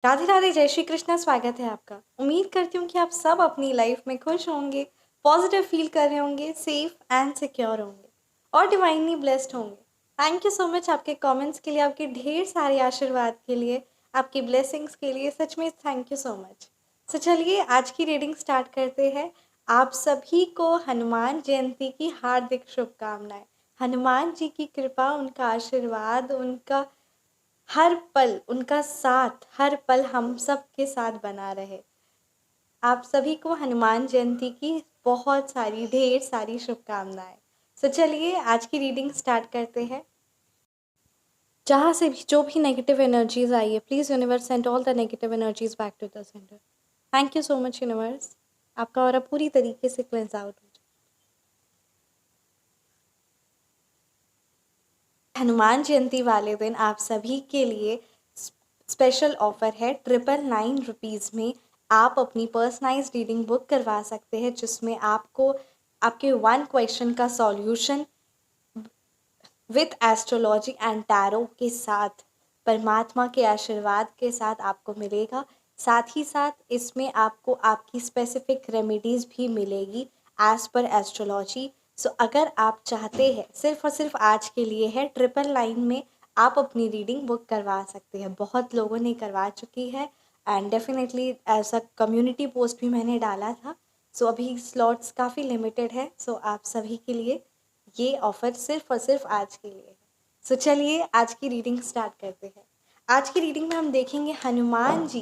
राधे राधे, जय श्री कृष्णा। स्वागत है आपका। उम्मीद करती हूँ कि आप सब अपनी लाइफ में खुश होंगे, पॉजिटिव फील कर रहे होंगे, सेफ एंड सिक्योर होंगे और डिवाइनली ब्लेस्ड होंगे। थैंक यू सो मच आपके कमेंट्स के लिए, आपके ढेर सारे आशीर्वाद के लिए, आपकी ब्लेसिंग्स के लिए। सच में थैंक यू सो मच। तो चलिए आज की रीडिंग स्टार्ट करते हैं। आप सभी को हनुमान जयंती की हार्दिक शुभकामनाएं। हनुमान जी की कृपा, उनका आशीर्वाद, उनका हर पल, उनका साथ हर पल हम सब के साथ बना रहे। आप सभी को हनुमान जयंती की बहुत सारी, ढेर सारी शुभकामनाएं। तो चलिए आज की रीडिंग स्टार्ट करते हैं। जहाँ से भी जो भी नेगेटिव एनर्जीज आई है, please universe send all the negative energies back to the center. Thank you so much universe. आपका ऑरा पूरी तरीके से क्लेंस आउट हो जाए। हनुमान जयंती वाले दिन आप सभी के लिए स्पेशल ऑफर है। 999 रुपीज़ में आप अपनी पर्सनलाइज्ड रीडिंग बुक करवा सकते हैं, जिसमें आपको आपके वन क्वेश्चन का solution with astrology and tarot के साथ, परमात्मा के आशीर्वाद के साथ आपको मिलेगा। साथ ही साथ इसमें आपको आपकी स्पेसिफिक रेमेडीज़ भी मिलेगी एज पर एस्ट्रोलॉजी। सो अगर आप चाहते हैं, सिर्फ और सिर्फ आज के लिए है, 999 में आप अपनी रीडिंग बुक करवा सकते हैं। बहुत लोगों ने करवा चुकी है एंड डेफिनेटली ऐसा कम्युनिटी पोस्ट भी मैंने डाला था। सो अभी स्लॉट्स काफ़ी लिमिटेड है। सो आप सभी के लिए ये ऑफर सिर्फ और सिर्फ आज के लिए है। सो चलिए आज की रीडिंग स्टार्ट करते हैं। आज की रीडिंग में हम देखेंगे हनुमान जी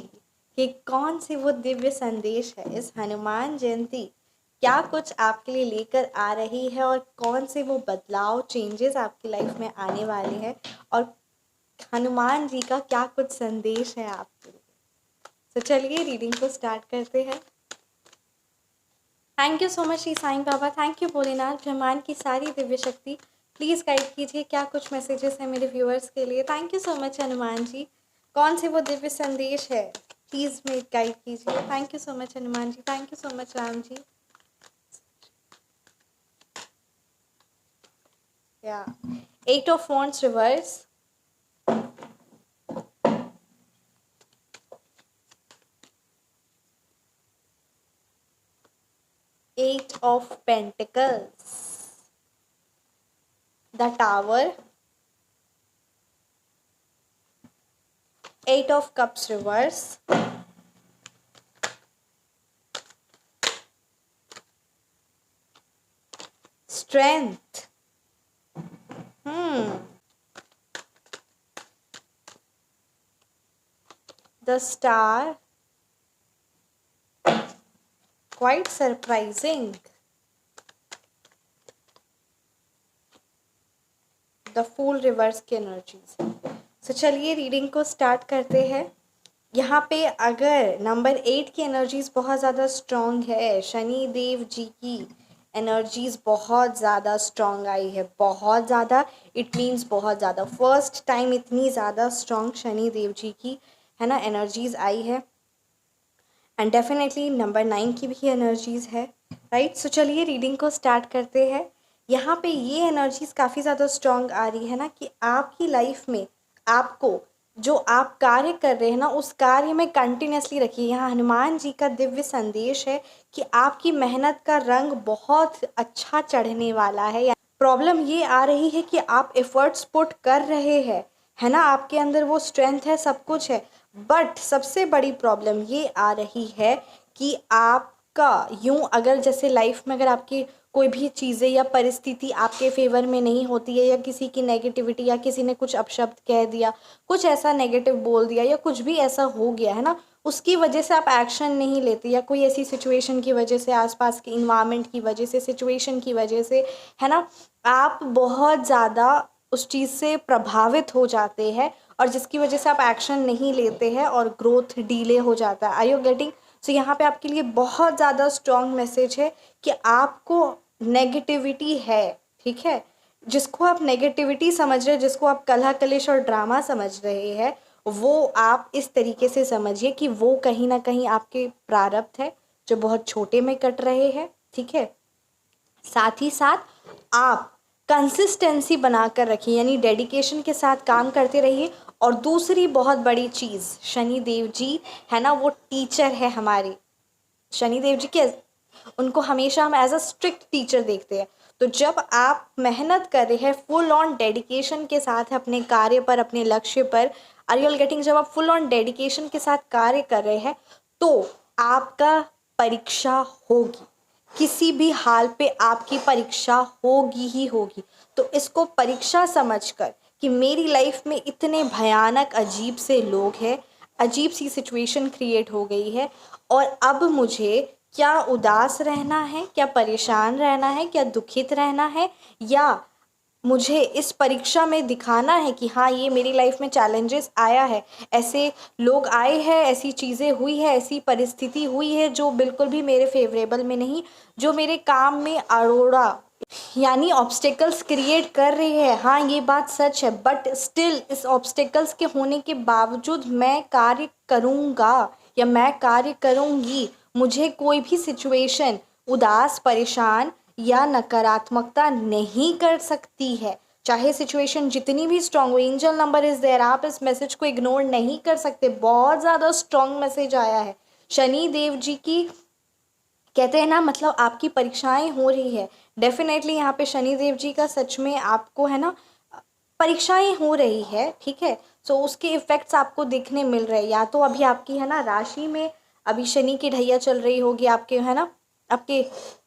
के कौन से वो दिव्य संदेश है। इस हनुमान जयंती क्या कुछ आपके लिए लेकर आ रही है और कौन से वो बदलाव, चेंजेस आपकी लाइफ में आने वाले हैं और हनुमान जी का क्या कुछ संदेश है आपके लिए। तो चलिए रीडिंग को स्टार्ट करते हैं। Thank you so much Shri Sai Baba, thank you Bholenath, ब्रह्मांड की सारी दिव्य शक्ति। प्लीज़ गाइड कीजिए क्या कुछ मैसेजेस हैं मेरे व्यूअर्स के लिए। Thank you so much Hanuman ji. कौन से वो दिव्य संदेश है, प्लीज़ में गाइड कीजिए। Thank you so much Hanuman ji, thank you so much Ram ji. या 8 of wands reverse, 8 of pentacles, the tower, 8 of cups reverse, strength, the star, quite surprising, the fool reverse की energies. तो चलिए रीडिंग को स्टार्ट करते हैं। यहाँ पे अगर नंबर 8 की एनर्जीज बहुत ज़्यादा स्ट्रॉन्ग है, शनि देव जी की एनर्जीज बहुत ज़्यादा स्ट्रॉन्ग आई है, बहुत ज़्यादा, इट मीन्स बहुत ज़्यादा। फर्स्ट टाइम इतनी ज़्यादा स्ट्रॉन्ग शनि देव जी की है ना एनर्जीज आई है। एंड डेफिनेटली नंबर 9 की भी एनर्जीज है, राइट। सो चलिए रीडिंग को स्टार्ट करते हैं। यहाँ पे ये एनर्जीज काफ़ी ज़्यादा स्ट्रॉन्ग आ रही है ना कि आपकी लाइफ में आपको जो आप कार्य कर रहे हैं ना, उस कार्य में कंटिन्यूसली रखिए। यहाँ हनुमान जी का दिव्य संदेश है कि आपकी मेहनत का रंग बहुत अच्छा चढ़ने वाला है। प्रॉब्लम ये आ रही है कि आप एफर्ट्स पुट कर रहे हैं, है ना, आपके अंदर वो स्ट्रेंथ है, सब कुछ है, बट सबसे बड़ी प्रॉब्लम ये आ रही है कि आपका यूं, अगर जैसे लाइफ में अगर आपकी कोई भी चीज़ें या परिस्थिति आपके फेवर में नहीं होती है, या किसी की नेगेटिविटी, या किसी ने कुछ अपशब्द कह दिया, कुछ ऐसा नेगेटिव बोल दिया, या कुछ भी ऐसा हो गया है ना, उसकी वजह से आप एक्शन नहीं लेते, या कोई ऐसी सिचुएशन की वजह से, आसपास के इन्वायरमेंट की वजह से, सिचुएशन की वजह से, है ना, आप बहुत ज़्यादा उस चीज़ से प्रभावित हो जाते हैं और जिसकी वजह से आप एक्शन नहीं लेते हैं और ग्रोथ डीले हो जाता है। Are you getting? सो यहाँ पे आपके लिए बहुत ज़्यादा स्ट्रॉन्ग मैसेज है कि आपको नेगेटिविटी है, ठीक है, जिसको आप नेगेटिविटी समझ रहे हैं, जिसको आप कलह कलेश और ड्रामा समझ रहे हैं, वो आप इस तरीके से समझिए कि वो कहीं ना कहीं आपके प्रारब्ध है जो बहुत छोटे में कट रहे हैं, ठीक है। साथ ही साथ आप कंसिस्टेंसी बनाकर रखिए, यानी डेडिकेशन के साथ काम करते रहिए और दूसरी बहुत बड़ी चीज़, शनि देव जी है ना, वो टीचर है हमारे। शनि देव जी के उनको हमेशा हम एज अ स्ट्रिक्ट टीचर देखते हैं। तो जब आप मेहनत कर रहे हैं फुल ऑन डेडिकेशन के साथ अपने कार्य पर, अपने लक्ष्य पर, आर यू ऑल गेटिंग, जब आप फुल ऑन डेडिकेशन के साथ कार्य कर रहे हैं तो आपका परीक्षा होगी, किसी भी हाल पे आपकी परीक्षा होगी ही होगी। तो इसको परीक्षा समझकर कि मेरी लाइफ में इतने भयानक अजीब से लोग हैं, अजीब सी सिचुएशन क्रिएट हो गई है, और अब मुझे क्या उदास रहना है, क्या परेशान रहना है, क्या दुखित रहना है, या मुझे इस परीक्षा में दिखाना है कि हाँ ये मेरी लाइफ में चैलेंजेस आया है, ऐसे लोग आए हैं, ऐसी चीज़ें हुई है, ऐसी परिस्थिति हुई है जो बिल्कुल भी मेरे फेवरेबल में नहीं, जो मेरे काम में अरोड़ा यानी ऑब्स्टेकल्स क्रिएट कर रही है। हाँ ये बात सच है, बट स्टिल इस ऑब्स्टेकल्स के होने के बावजूद मैं कार्य करूँगा या मैं कार्य करूँगी। मुझे कोई भी सिचुएशन उदास, परेशान या नकारात्मकता नहीं कर सकती है, चाहे सिचुएशन जितनी भी स्ट्रांग हो। एंजल नंबर इज़ देयर, आप इस मैसेज को इग्नोर नहीं कर सकते। बहुत ज़्यादा स्ट्रांग मैसेज आया है शनि देव जी की, कहते हैं ना, मतलब आपकी परीक्षाएं हो रही है। डेफिनेटली यहाँ पे शनि देव जी का सच में आपको है ना परीक्षाएं हो रही है, ठीक है। सो उसके इफ़ेक्ट्स आपको दिखने मिल रहे हैं, या तो अभी आपकी है ना राशि में अभी शनि की ढैया चल रही होगी आपके, है ना, आपके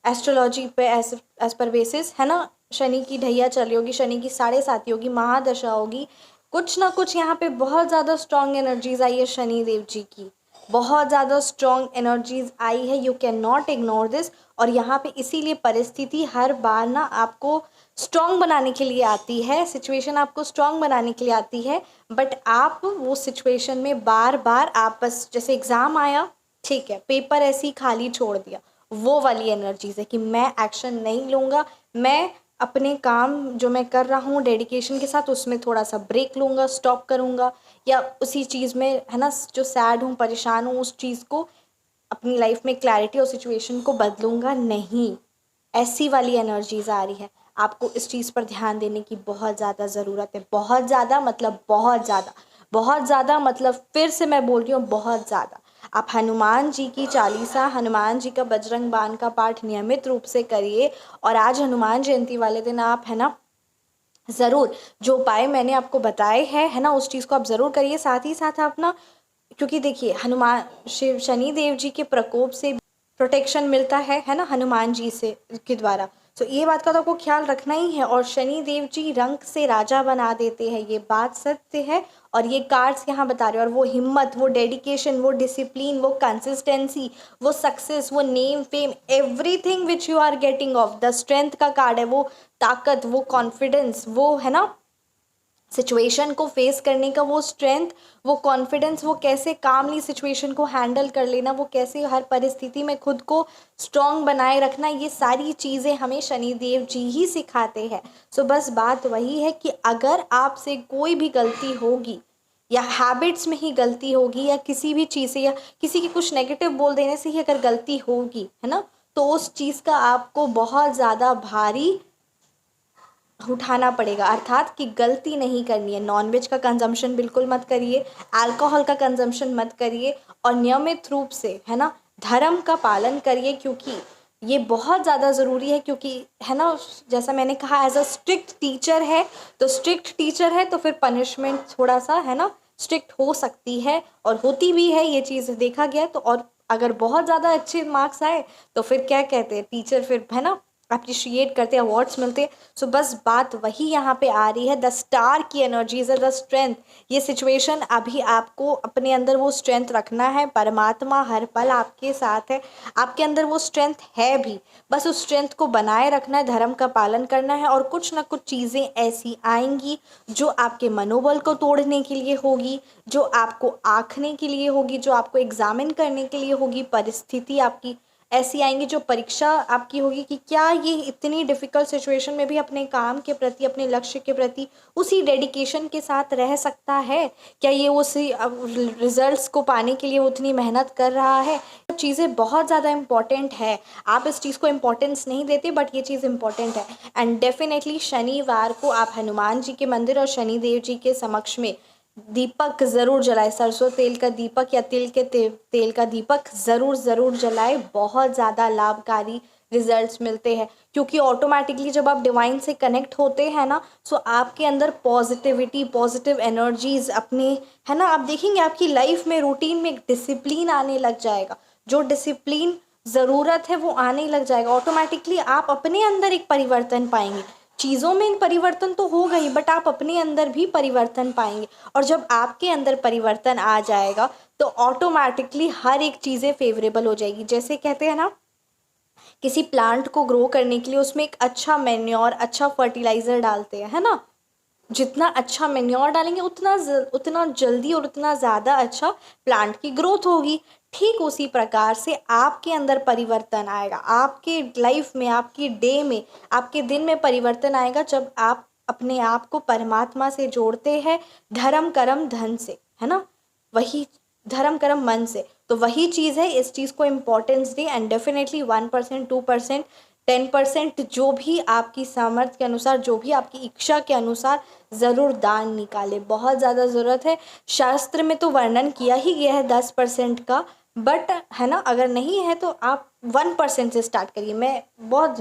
एस्ट्रोलॉजी पे एज पर बेसिस है ना, शनि की ढैया चल रही होगी, शनि की 7.5 होगी, महादशा होगी, कुछ ना कुछ यहाँ पे बहुत ज़्यादा स्ट्रॉन्ग एनर्जीज आई है शनि देव जी की, बहुत ज़्यादा स्ट्रॉन्ग एनर्जीज आई है। You can not ignore this. और यहाँ पे इसीलिए परिस्थिति हर बार ना आपको स्ट्रॉन्ग बनाने के लिए आती है, सिचुएशन आपको स्ट्रॉन्ग बनाने के लिए आती है, बट आप वो सिचुएशन में बार बार आप बस, जैसे एग्ज़ाम आया, ठीक है, पेपर ऐसे ही खाली छोड़ दिया, वो वाली एनर्जीज है कि मैं एक्शन नहीं लूँगा, मैं अपने काम जो मैं कर रहा हूँ डेडिकेशन के साथ उसमें थोड़ा सा ब्रेक लूँगा, स्टॉप करूँगा, या उसी चीज़ में है ना जो सैड हूँ, परेशान हूँ, उस चीज़ को अपनी लाइफ में क्लैरिटी और सिचुएशन को बदलूँगा नहीं। ऐसी वाली एनर्जीज आ रही है। आपको इस चीज़ पर ध्यान देने की बहुत ज़्यादा ज़रूरत है, बहुत ज़्यादा मतलब बहुत ज़्यादा, बहुत ज़्यादा मतलब फिर से मैं बोल रही हूँ बहुत ज़्यादा। आप हनुमान जी की चालीसा, हनुमान जी का बजरंग बाण का पाठ नियमित रूप से करिए, और आज हनुमान जयंती वाले दिन आप है ना ज़रूर जो उपाय मैंने आपको बताए हैं है ना उस चीज़ को आप ज़रूर करिए। साथ ही साथ आप ना, क्योंकि देखिए हनुमान शिव शनि देव जी के प्रकोप से प्रोटेक्शन मिलता है ना, हनुमान जी से के द्वारा। तो ये बात का तो आपको ख्याल रखना ही है। और शनि देव जी रंक से राजा बना देते हैं, ये बात सत्य है। और ये कार्ड्स यहाँ बता रहे हैं, और वो हिम्मत, वो डेडिकेशन, वो डिसिप्लिन, वो कंसिस्टेंसी, वो सक्सेस, वो name fame, everything which you are getting of the strength का कार्ड है, वो ताकत, वो कॉन्फिडेंस, वो है ना सिचुएशन को फेस करने का वो स्ट्रेंथ, वो कॉन्फिडेंस, वो कैसे कामली सिचुएशन को हैंडल कर लेना, वो कैसे हर परिस्थिति में खुद को स्ट्रॉन्ग बनाए रखना, ये सारी चीज़ें हमें शनिदेव जी ही सिखाते हैं। सो बस बात वही है कि अगर आपसे कोई भी गलती होगी, या हैबिट्स में ही गलती होगी, या किसी भी चीज़ से, या किसी की कुछ नेगेटिव बोल देने से ही अगर गलती होगी है ना, तो उस चीज़ का आपको बहुत ज़्यादा भारी उठाना पड़ेगा। अर्थात कि गलती नहीं करनी है। नॉनवेज का कंजम्पशन बिल्कुल मत करिए, अल्कोहल का कंजम्पशन मत करिए, और नियमित रूप से है ना धर्म का पालन करिए, क्योंकि ये बहुत ज़्यादा ज़रूरी है। क्योंकि है ना, जैसा मैंने कहा, एज अ स्ट्रिक्ट टीचर है, तो स्ट्रिक्ट टीचर है तो फिर पनिशमेंट थोड़ा सा है ना स्ट्रिक्ट हो सकती है, और होती भी है, ये चीज़ देखा गया। तो और अगर बहुत ज़्यादा अच्छे मार्क्स आए तो फिर क्या कहते हैं, टीचर फिर है ना अप्रिशिएट करते हैं, अवार्ड्स मिलते हैं। सो बस बात वही यहाँ पे आ रही है, द स्टार की एनर्जीज है, द स्ट्रेंथ। ये सिचुएशन अभी आपको अपने अंदर वो स्ट्रेंथ रखना है, परमात्मा हर पल आपके साथ है, आपके अंदर वो स्ट्रेंथ है भी, बस उस स्ट्रेंथ को बनाए रखना है, धर्म का पालन करना है। और कुछ ना कुछ चीज़ें ऐसी आएंगी जो आपके मनोबल को तोड़ने के लिए होगी, जो आपको आंकने के लिए होगी, जो आपको एग्जामिन करने के लिए होगी। परिस्थिति आपकी ऐसी आएंगी, जो परीक्षा आपकी होगी कि क्या ये इतनी डिफ़िकल्ट सिचुएशन में भी अपने काम के प्रति, अपने लक्ष्य के प्रति उसी डेडिकेशन के साथ रह सकता है, क्या ये उसी रिजल्ट्स को पाने के लिए उतनी मेहनत कर रहा है। सब चीज़ें बहुत ज़्यादा इम्पॉर्टेंट है, आप इस चीज़ को इम्पोर्टेंस नहीं देते, बट ये चीज़ इम्पॉर्टेंट है। एंड डेफिनेटली शनिवार को आप हनुमान जी के मंदिर और शनिदेव जी के समक्ष में दीपक ज़रूर जलाए, सरसों तेल का दीपक या तिल के तेल का दीपक ज़रूर जलाए। बहुत ज़्यादा लाभकारी रिजल्ट्स मिलते हैं, क्योंकि ऑटोमेटिकली जब आप डिवाइन से कनेक्ट होते हैं ना, सो आपके अंदर पॉजिटिविटी, पॉजिटिव एनर्जीज अपने, है ना, आप देखेंगे आपकी लाइफ में रूटीन में एक डिसिप्लिन आने लग जाएगा। जो डिसिप्लिन ज़रूरत है वो आने लग जाएगा ऑटोमेटिकली। आप अपने अंदर एक परिवर्तन पाएंगे। चीज़ों में परिवर्तन तो होगा ही, बट आप अपने अंदर भी परिवर्तन पाएंगे। और जब आपके अंदर परिवर्तन आ जाएगा तो ऑटोमेटिकली हर एक चीज़ें फेवरेबल हो जाएगी। जैसे कहते हैं ना, किसी प्लांट को ग्रो करने के लिए उसमें एक अच्छा मैन्योर, अच्छा फर्टिलाइज़र डालते हैं, है ना। जितना अच्छा मैन्योर डालेंगे उतना जल्दी और उतना ज़्यादा अच्छा प्लांट की ग्रोथ होगी। ठीक उसी प्रकार से आपके अंदर परिवर्तन आएगा, आपके लाइफ में, आपकी डे में, आपके दिन में परिवर्तन आएगा जब आप अपने आप को परमात्मा से जोड़ते हैं, धर्म कर्म धन से, है ना, वही धर्म कर्म मन से। तो वही चीज़ है, इस चीज़ को इम्पोर्टेंस दें एंड डेफिनेटली 1%, 2%, 10% जो भी आपकी सामर्थ्य के अनुसार, जो भी आपकी इच्छा के अनुसार ज़रूर दान निकाले। बहुत ज़्यादा ज़रूरत है। शास्त्र में तो वर्णन किया ही गया है 10% का, बट है ना, अगर नहीं है तो आप 1% से स्टार्ट करिए। मैं बहुत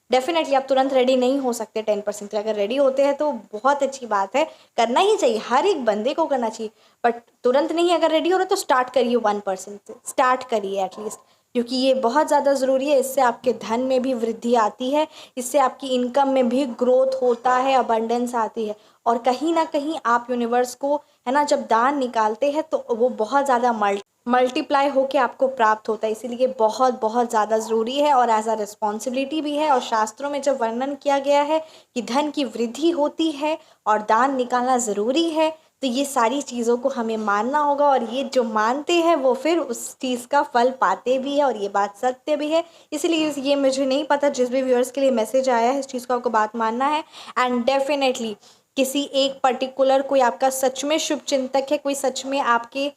डेफिनेटली, आप तुरंत रेडी नहीं हो सकते 10% के। अगर रेडी होते हैं तो बहुत अच्छी बात है, करना ही चाहिए, हर एक बंदे को करना चाहिए। बट तुरंत नहीं, अगर रेडी हो रहा है तो स्टार्ट करिए 1% से, स्टार्ट करिए एटलीस्ट, क्योंकि ये बहुत ज़्यादा ज़रूरी है। इससे आपके धन में भी वृद्धि आती है, इससे आपकी इनकम में भी ग्रोथ होता है, अबंडेंस आती है। और कहीं ना कहीं आप यूनिवर्स को, है ना, जब दान निकालते हैं तो वो बहुत ज़्यादा मल्टीप्लाई होके आपको प्राप्त होता है। इसीलिए बहुत बहुत ज़्यादा ज़रूरी है और एज अ रिस्पॉन्सिबिलिटी भी है। और शास्त्रों में जब वर्णन किया गया है कि धन की वृद्धि होती है और दान निकालना ज़रूरी है, तो ये सारी चीज़ों को हमें मानना होगा। और ये जो मानते हैं वो फिर उस चीज़ का फल पाते भी है, और ये बात सत्य भी है। इसलिए ये मुझे नहीं पता, जिस भी व्यूअर्स के लिए मैसेज आया है, इस चीज़ को आपको बात मानना है। एंड डेफिनेटली किसी एक पर्टिकुलर, कोई आपका सच में शुभ चिंतक है, कोई सच में आपके,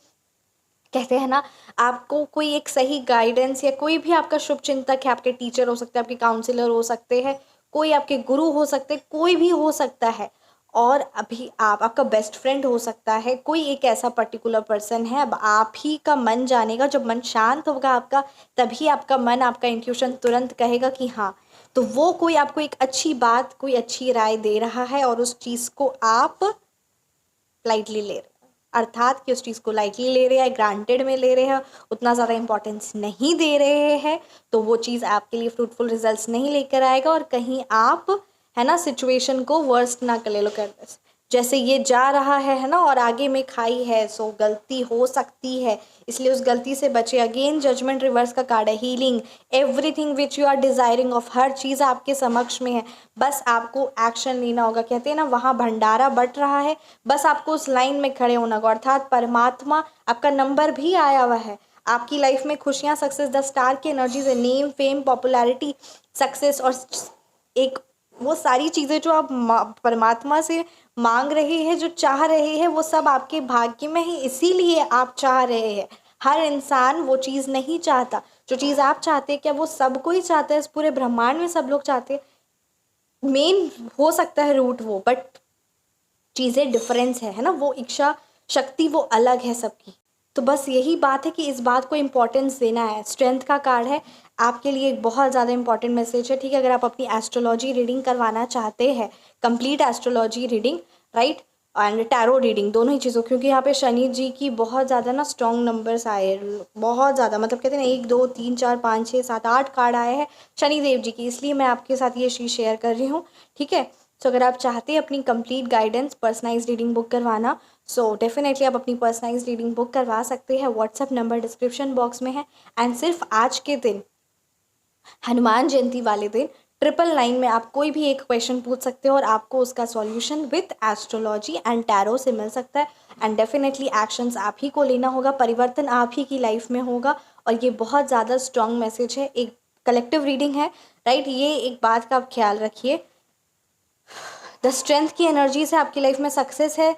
कहते हैं ना, आपको कोई एक सही गाइडेंस, या कोई भी आपका शुभ चिंतक है, आपके टीचर हो सकते हैं, आपके काउंसलर हो सकते हैं, कोई आपके गुरु हो सकते हैं, कोई भी हो सकता है। और अभी आपका बेस्ट फ्रेंड हो सकता है, कोई एक ऐसा पर्टिकुलर पर्सन है। अब आप ही का मन जानेगा, जब मन शांत होगा आपका, तभी आपका मन, आपका इंट्यूशन तुरंत कहेगा कि हाँ। तो वो कोई आपको एक अच्छी बात, कोई अच्छी राय दे रहा है, और उस चीज़ को आप लाइटली ले रहे हैं, अर्थात कि उस चीज़ को लाइटली ले रहे हैं, ग्रांटेड में ले रहे हैं, उतना ज़्यादा इंपॉर्टेंस नहीं दे रहे हैं, तो वो चीज़ आपके लिए फ्रूटफुल रिजल्ट्स नहीं लेकर आएगा। और कहीं आप, है ना, सिचुएशन को वर्स्ट ना कर ले लो कर, जैसे ये जा रहा है ना, और आगे में खाई है, सो गलती हो सकती है, इसलिए उस गलती से बचे। अगेन जजमेंट रिवर्स का कार्ड है, healing, everything which you are desiring of, हर चीज़ आपके समक्ष में है, बस आपको एक्शन लेना होगा। कहते हैं ना, वहाँ भंडारा बट रहा है, बस आपको उस लाइन में खड़े होना होगा। अर्थात परमात्मा, आपका नंबर भी आया हुआ है, आपकी लाइफ में खुशियाँ, सक्सेस, द स्टार की एनर्जीज है, नेम, फेम, पॉपुलैरिटी, सक्सेस, और एक वो सारी चीज़ें जो आप परमात्मा से मांग रहे हैं, जो चाह रहे हैं, वो सब आपके भाग्य में है, इसीलिए आप चाह रहे हैं। हर इंसान वो चीज़ नहीं चाहता जो चीज़ आप चाहते हैं। क्या वो सबको ही चाहता है? इस पूरे ब्रह्मांड में सब लोग चाहते हैं, मेन हो सकता है रूट वो, बट चीज़ें डिफरेंस है ना, वो इच्छा शक्ति वो अलग है सबकी। तो बस यही बात है कि इस बात को इम्पोर्टेंस देना है। स्ट्रेंथ का कार्ड है, आपके लिए एक बहुत ज़्यादा इंपॉर्टेंट मैसेज है, ठीक है। अगर आप अपनी एस्ट्रोलॉजी रीडिंग करवाना चाहते हैं, complete astrology reading, right, and tarot reading, दोनों ही चीज़ों, क्योंकि यहाँ पे शनि जी की बहुत ज़्यादा ना स्ट्रॉन्ग नंबर्स आए, बहुत ज़्यादा, मतलब कहते हैं ना, 1 2 3 4 5 6 7 8 कार्ड आए हैं शनि देव जी की, इसलिए मैं आपके साथ ये चीज़ शेयर कर रही हूँ, ठीक है। सो अगर आप चाहते हैं अपनी complete guidance, personalised reading book करवाना, सो डेफिनेटली आप अपनी पर्सनलाइज्ड रीडिंग बुक करवा सकते हैं। व्हाट्सएप नंबर डिस्क्रिप्शन बॉक्स में है। एंड सिर्फ आज के दिन, हनुमान जयंती वाले दिन, 999 में आप कोई भी एक क्वेश्चन पूछ सकते हो और आपको उसका solution with astrology and tarot से मिल सकता है। एंड डेफिनेटली एक्शंस आप ही को लेना होगा, परिवर्तन आप ही की लाइफ में होगा। और ये बहुत ज़्यादा स्ट्रॉन्ग मैसेज है, एक कलेक्टिव रीडिंग है, राइट। ये एक बात का आप ख्याल रखिए, द स्ट्रेंथ की एनर्जी से आपकी लाइफ में सक्सेस है,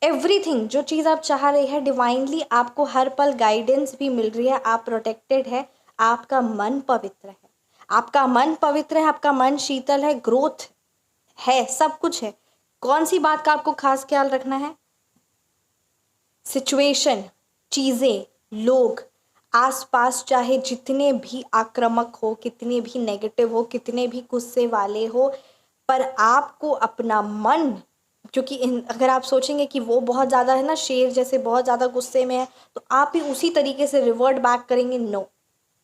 एवरीथिंग जो चीज़ आप चाह रहे हैं डिवाइनली आपको हर पल गाइडेंस भी मिल रही है, आप प्रोटेक्टेड है, आपका मन पवित्र है, आपका मन पवित्र है, आपका मन शीतल है, ग्रोथ है, सब कुछ है। कौन सी बात का आपको खास ख्याल रखना है? सिचुएशन, चीज़ें, लोग आसपास चाहे जितने भी आक्रामक हो, कितने भी नेगेटिव हो, कितने भी गुस्से वाले हो, पर आपको अपना मन, क्योंकि अगर आप सोचेंगे कि वो बहुत ज़्यादा है ना, शेर जैसे बहुत ज़्यादा गुस्से में है, तो आप भी उसी तरीके से रिवर्ट बैक करेंगे। No,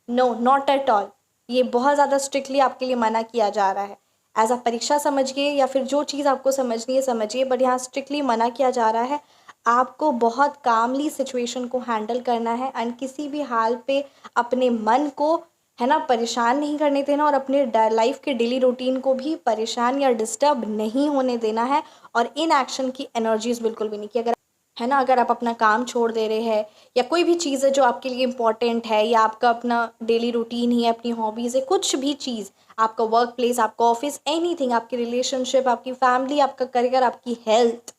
no, not at all. ये बहुत ज़्यादा स्ट्रिक्टली आपके लिए मना किया जा रहा है। एज अ परीक्षा समझिए या फिर जो चीज़ आपको समझनी है समझिए, बट यहाँ स्ट्रिक्टली मना किया जा रहा है। आपको बहुत कामली सिचुएशन को हैंडल करना है एंड किसी भी हाल पे अपने मन को, है ना, परेशान नहीं करने देना, और अपने लाइफ के डेली रूटीन को भी परेशान या डिस्टर्ब नहीं होने देना है। और इन एक्शन की एनर्जीज बिल्कुल भी नहीं, कि अगर, है ना, अगर आप अपना काम छोड़ दे रहे हैं या कोई भी चीज़ है जो आपके लिए इम्पॉर्टेंट है, या आपका अपना डेली रूटीन ही है, अपनी हॉबीज़ है, कुछ भी चीज़, आपका वर्क प्लेस, आपका ऑफिस, एनीथिंग, आपकी रिलेशनशिप, आपकी फैमिली, आपका करियर, आपकी हेल्थ,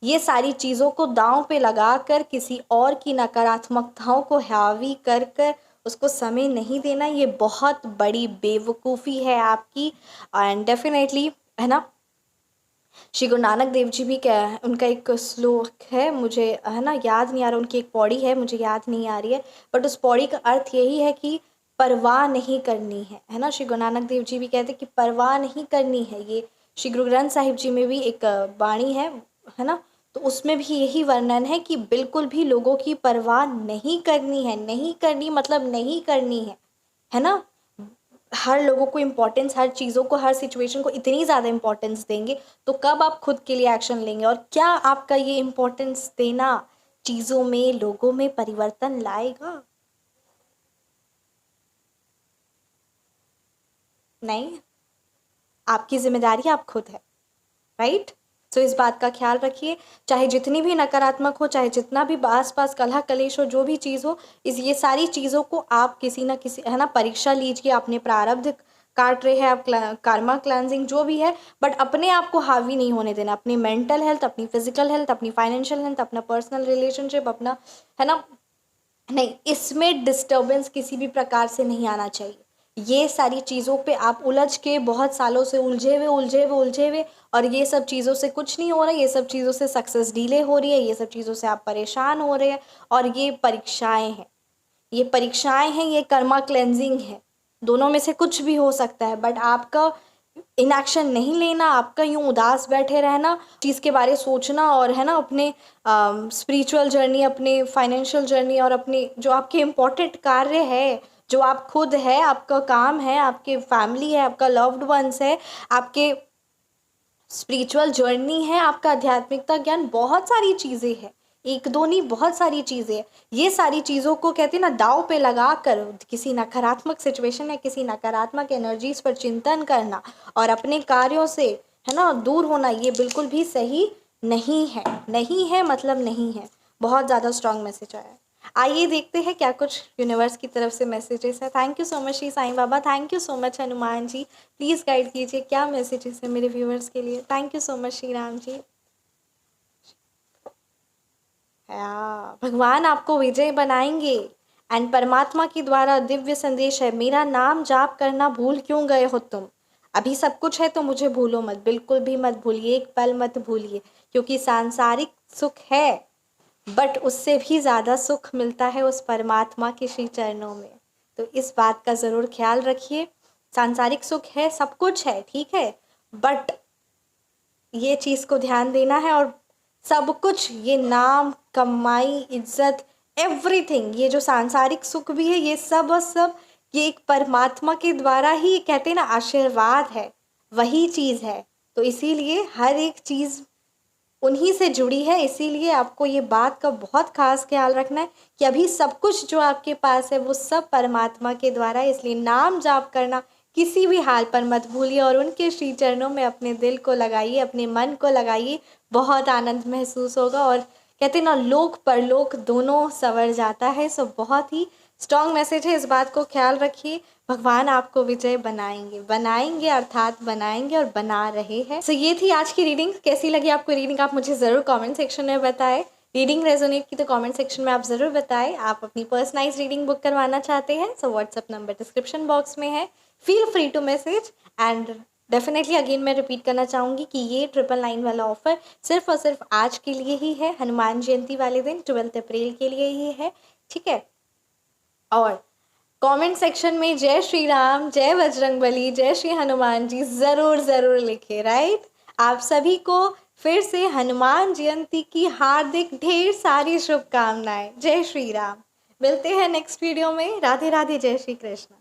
ये सारी चीज़ों को दांव पे लगा कर किसी और की नकारात्मकताओं को हावी कर कर उसको समय नहीं देना, ये बहुत बड़ी बेवकूफ़ी है आपकी। एंड डेफिनेटली, है ना, श्री गुरु नानक देव जी भी क्या है, उनका एक श्लोक है, मुझे, है ना, याद नहीं आ रहा, उनकी एक पौड़ी है, मुझे याद नहीं आ रही है, बट उस पौड़ी का अर्थ यही है कि परवाह नहीं करनी है ना। श्री गुरु नानक देव जी भी कहते हैं कि परवाह नहीं करनी है। ये श्री गुरु ग्रंथ साहिब जी में भी एक वाणी है ना, तो उसमें भी यही वर्णन है कि बिल्कुल भी लोगों की परवाह नहीं करनी है। नहीं करनी मतलब नहीं करनी है ना। हर लोगों को इम्पोर्टेंस, हर चीज़ों को, हर सिचुएशन को इतनी ज़्यादा इम्पोर्टेंस देंगे तो कब आप खुद के लिए एक्शन लेंगे? और क्या आपका ये इम्पोर्टेंस देना चीज़ों में, लोगों में परिवर्तन लाएगा? नहीं। आपकी जिम्मेदारी आप खुद है, राइट? तो इस बात का ख्याल रखिए, चाहे जितनी भी नकारात्मक हो, चाहे जितना भी आस पास कलह कलेश हो, जो भी चीज़ हो, ये सारी चीज़ों को आप किसी ना किसी, है ना, परीक्षा लीजिए। अपने प्रारब्ध काट रहे हैं आप, कार्मा क्लेंजिंग जो भी है, बट अपने आप को हावी नहीं होने देना। अपनी मेंटल हेल्थ, अपनी फिजिकल हेल्थ, अपनी फाइनेंशियल हेल्थ, अपना पर्सनल रिलेशनशिप, अपना, है ना, नहीं, इसमें डिस्टर्बेंस किसी भी प्रकार से नहीं आना चाहिए। ये सारी चीज़ों पे आप उलझ के बहुत सालों से उलझे हुए, और ये सब चीज़ों से कुछ नहीं हो रहा है, ये सब चीज़ों से सक्सेस डिले हो रही है, ये सब चीज़ों से आप परेशान हो रहे हैं, और ये परीक्षाएं हैं, ये परीक्षाएं हैं, ये कर्मा क्लेंजिंग है। दोनों में से कुछ भी हो सकता है, बट आपका इनएक्शन नहीं लेना, आपका यूं उदास बैठे रहना, चीज़ के बारे सोचना, और, है ना, अपने स्पिरिचुअल जर्नी, अपने फाइनेंशियल जर्नी, और अपने जो आपके इम्पोर्टेंट कार्य है, जो आप खुद है, आपका काम है, आपके फैमिली है, आपका लव्ड वंस है, आपके स्पिरिचुअल जर्नी है, आपका आध्यात्मिकता ज्ञान, बहुत सारी चीज़ें हैं, एक दो नहीं, बहुत सारी चीज़ें हैं। ये सारी चीज़ों को, कहते हैं ना, दाव पे लगा कर किसी नकारात्मक सिचुएशन या किसी नकारात्मक एनर्जीज पर चिंतन करना और अपने कार्यों से, है ना, दूर होना, ये बिल्कुल भी सही नहीं है। नहीं है मतलब नहीं है। बहुत ज़्यादा स्ट्रांग मैसेज आया है। आइए देखते हैं क्या कुछ यूनिवर्स की तरफ से मैसेजेस है। Thank you so much Shri Sai Baba, thank you so much Hanuman ji. Please guide कीजिए क्या मैसेजेस है मेरे व्यूअर्स के लिए। Thank you so much Shri Ram ji. भगवान आपको विजय बनाएंगे एंड परमात्मा के द्वारा दिव्य संदेश है, मेरा नाम जाप करना भूल क्यों गए हो तुम। अभी सब कुछ है तो मुझे भूलो मत, बिल्कुल भी मत भूलिए, एक पल मत भूलिए, क्योंकि सांसारिक सुख है बट उससे भी ज़्यादा सुख मिलता है उस परमात्मा के श्री चरणों में। तो इस बात का ज़रूर ख्याल रखिए। सांसारिक सुख है, सब कुछ है, ठीक है, बट ये चीज़ को ध्यान देना है। और सब कुछ, ये नाम, कमाई, इज्जत, एवरीथिंग, ये जो सांसारिक सुख भी है, ये सब और सब, ये एक परमात्मा के द्वारा ही, कहते हैं ना, आशीर्वाद है, वही चीज़ है। तो इसीलिए हर एक चीज़ उन्हीं से जुड़ी है। इसीलिए आपको ये बात का बहुत खास ख्याल रखना है कि अभी सब कुछ जो आपके पास है वो सब परमात्मा के द्वारा है। इसलिए नाम जाप करना किसी भी हाल पर मत भूलिए और उनके श्री चरणों में अपने दिल को लगाइए, अपने मन को लगाइए, बहुत आनंद महसूस होगा। और कहते हैं ना, लोक परलोक दोनों संवर जाता है। सो बहुत ही स्ट्रॉन्ग मैसेज है, इस बात को ख्याल रखिए। भगवान आपको विजय बनाएंगे, बनाएंगे अर्थात बनाएंगे और बना रहे हैं। सो ये थी आज की रीडिंग। कैसी लगी आपको रीडिंग, आप मुझे ज़रूर कमेंट सेक्शन में बताएं। रीडिंग रेजोनेट की तो कमेंट सेक्शन में आप ज़रूर बताएं। आप अपनी पर्सनलाइज रीडिंग बुक करवाना चाहते हैं, so WhatsApp number description box में है, feel free to message and definitely again मैं रिपीट करना चाहूँगी कि ये 999 वाला ऑफ़र सिर्फ और सिर्फ आज के लिए ही है, हनुमान जयंती वाले दिन 12 अप्रैल के लिए ही है, ठीक है। और कमेंट सेक्शन में जय श्री राम, जय बजरंगबली, जय श्री हनुमान जी ज़रूर ज़रूर लिखे, राइट। आप सभी को फिर से हनुमान जयंती की हार्दिक ढेर सारी शुभकामनाएं। जय श्री राम। मिलते हैं नेक्स्ट वीडियो में। राधे राधे, जय श्री कृष्ण।